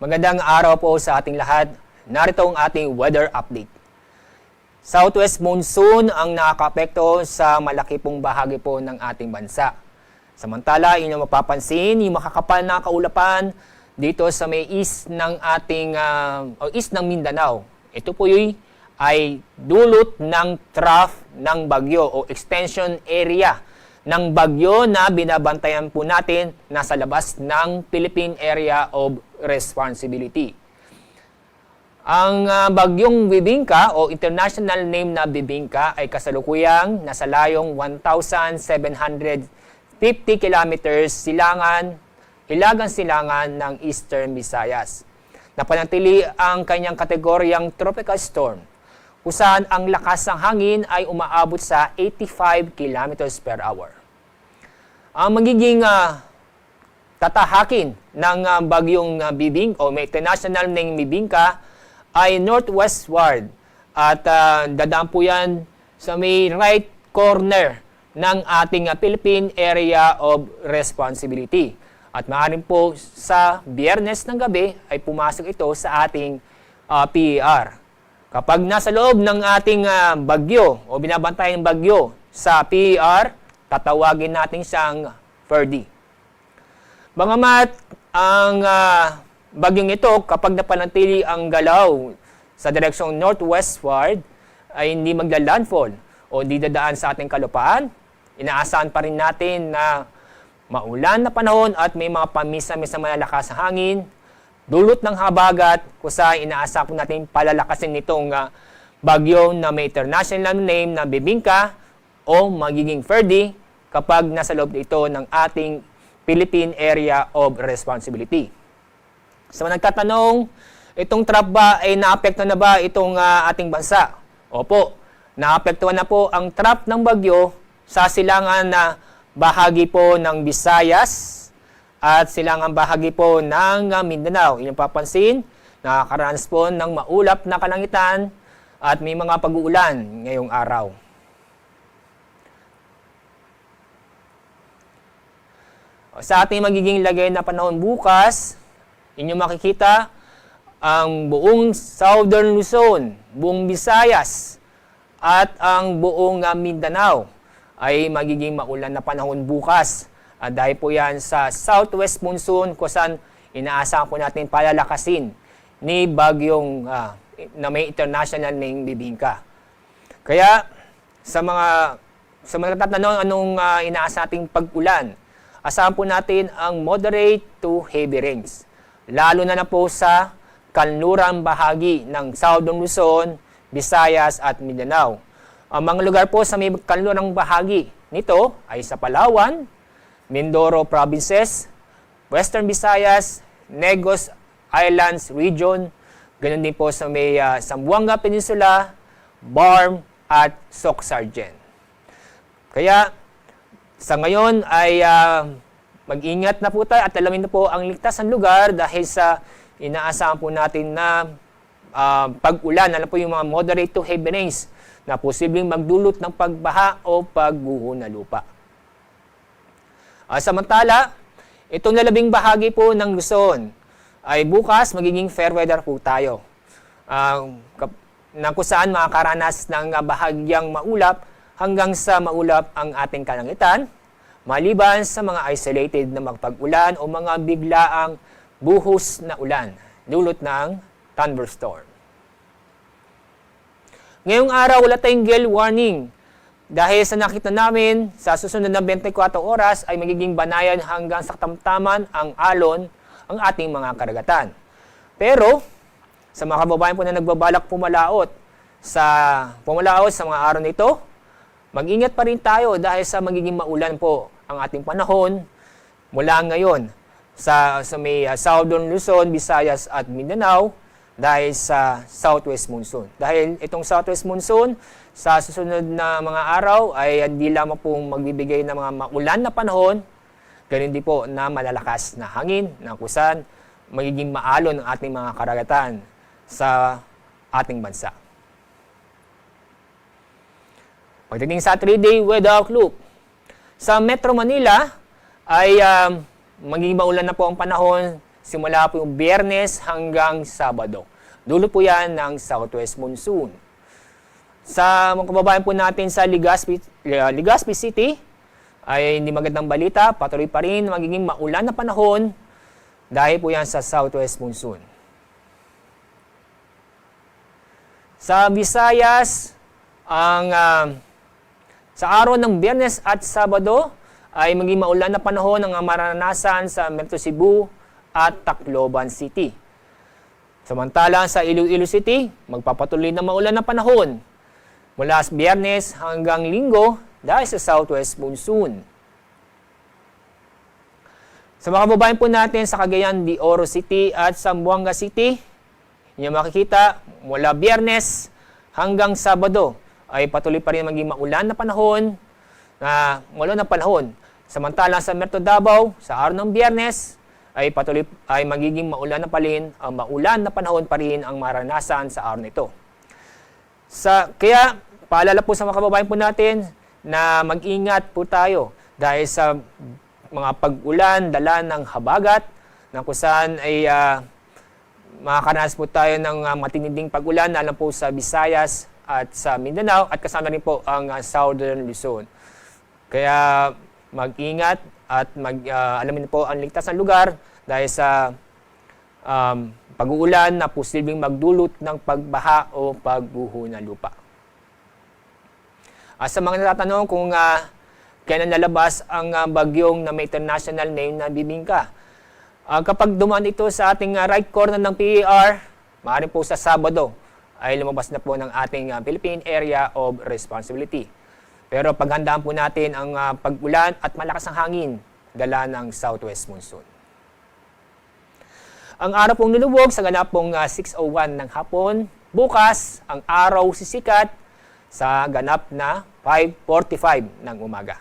Magandang araw po sa ating lahat. Narito ang ating weather update. Southwest monsoon ang nakakaapekto sa malaki pong bahagi po ng ating bansa. Samantala, inyong mapapansin yung makakapal na kaulapan dito sa may east ng ating east ng Mindanao. Ito po ay dulot ng trough ng bagyo o extension area ng bagyo na binabantayan po natin nasa labas ng Philippine Area of Responsibility. Ang bagyong Bibingka o international name na Bibingka ay kasalukuyang nasa layong 1,750 kilometers hilagang silangan ng Eastern Visayas. Napanatili ang kanyang kategoryang tropical storm, kung saan ang lakas ng hangin ay umaabot sa 85 kilometers per hour. Ang magiging tatahakin ng bagyong Bibing o may international name Bibingka ay northwestward at dadaan po yan sa may right corner ng ating Philippine Area of Responsibility. At maaaring po sa Biyernes ng gabi ay pumasok ito sa ating PER. Kapag nasa loob ng ating bagyo o binabantayan ng bagyo sa PER, tatawagin natin siyang Ferdy. Bagamat ang bagyong ito, kapag napanatili ang galaw sa direksyong northwestward, ay hindi magla-landfall o hindi dadaan sa ating kalupaan, inaasahan pa rin natin na maulan na panahon at may mga pamisa-misa malalakas na hangin, dulot ng habagat, kung saan inaasahan po natin palalakasin nitong bagyo na may international name na Bibingka o magiging Ferdy kapag nasa loob ito ng ating Philippine Area of Responsibility. So nagtatanong, itong trough ba ay naapektuhan na ba itong ating bansa? Opo, naapektuhan na po ang trough ng bagyo sa silangan na bahagi po ng Visayas at silangang bahagi po ng Mindanao. Inyong papansin, nakakaranas po ng maulap na kalangitan at may mga pag-uulan ngayong araw. Sa ating magiging lagay na panahon bukas, inyong makikita ang buong Southern Luzon, buong Visayas at ang buong Mindanao ay magiging maulan na panahon bukas. Dahil po yan sa southwest monsoon kung saan inaasahan po natin palalakasin ni bagyong na may international name Bibingka. Kaya sa mga nagtatanong anong inaasahan nating pag-ulan, asahan po natin ang moderate to heavy rains. Lalo na po sa kanlurang bahagi ng Southern Luzon, Visayas at Mindanao. Ang mga lugar po sa may kanlurang bahagi nito ay sa Palawan, Mindoro Provinces, Western Visayas, Negros Islands Region, ganoon din po sa may Zamboanga Peninsula, Barm at Soc-Sargen. Kaya sa ngayon ay mag-ingat na po tayo at alamin na po ang ligtas ng lugar dahil sa inaasahan po natin na pag-ulan, ano po yung mga moderate to heavy rains na posibleng magdulot ng pagbaha o pagguho na lupa. Samantala, itong nalabing bahagi po ng Luzon ay bukas magiging fair weather po tayo. Na kung saan makakaranas ng bahagyang maulap hanggang sa maulap ang ating kalangitan, maliban sa mga isolated na magpag-ulan o mga biglaang buhos na ulan, dulot ng thunderstorm. Ngayong araw, wala tayong gale warning. Dahil sa nakita namin, sa susunod na 24 oras ay magiging banayan hanggang sa katamtaman ang alon ang ating mga karagatan. Pero, sa mga kababayan po na nagbabalak pumalaot sa mga araw nito, mag-ingat pa rin tayo dahil sa magiging maulan po ang ating panahon mula ngayon sa may Southern Luzon, Visayas at Mindanao dahil sa southwest monsoon. Dahil itong southwest monsoon, sa susunod na mga araw ay hindi lamang pong magbibigay ng mga maulan na panahon, ganun din po na malalakas na hangin na kusan magiging maalon ang ating mga karagatan sa ating bansa. Pagdating sa 3-day weather outlook, sa Metro Manila ay magiging maulan na po ang panahon simula po yung Biyernes hanggang Sabado. Dulo po yan ng southwest monsoon. Sa mga kababayan po natin sa Legazpi City, ay hindi magandang balita, patuloy pa rin magiging maulan na panahon dahil po yan sa southwest monsoon. Sa Visayas, sa araw ng Biyernes at Sabado ay magiging maulan na panahon ang maranasan sa Metro Cebu at Tacloban City. Samantala sa Iloilo City, magpapatuloy na maulan na panahon mula sa Biyernes hanggang Linggo dahil sa southwest monsoon. Sa mga kababayan po natin sa Cagayan de Oro City at Zamboanga City, inyo makikita mula Biyernes hanggang Sabado ay patuloy pa rin maging maulan na panahon, Samantala sa Metro Davao, sa araw ng Biyernes, ay patuloy ay magiging maulan na panahon pa rin ang maranasan sa araw nito. Kaya paalala po sa mga kababayan po natin na mag-ingat po tayo dahil sa mga pag-ulan, dala ng habagat, na kung saan ay makakaranas po tayo ng matinding pag-ulan, lalo po sa Visayas at sa Mindanao, at kasama rin po ang Southern Luzon. Kaya mag-ingat at alamin po ang ligtas na lugar dahil sa pag-uulan na posibleng magdulot ng pagbaha o pagguho ng lupa. Sa mga natatanong kung kailan lalabas ang bagyong na may international name na Bibingka, kapag dumaan ito sa ating right corner ng PER, maaaring po sa Sabado ay lumabas na po ng ating Philippine Area of Responsibility. Pero paghandaan po natin ang pag-ulan at malakas ang hangin dala ng southwest monsoon. Ang araw pong lulubog sa ganap pong 6:01 ng hapon. Bukas, ang araw sisikat sa ganap na 5:45 ng umaga.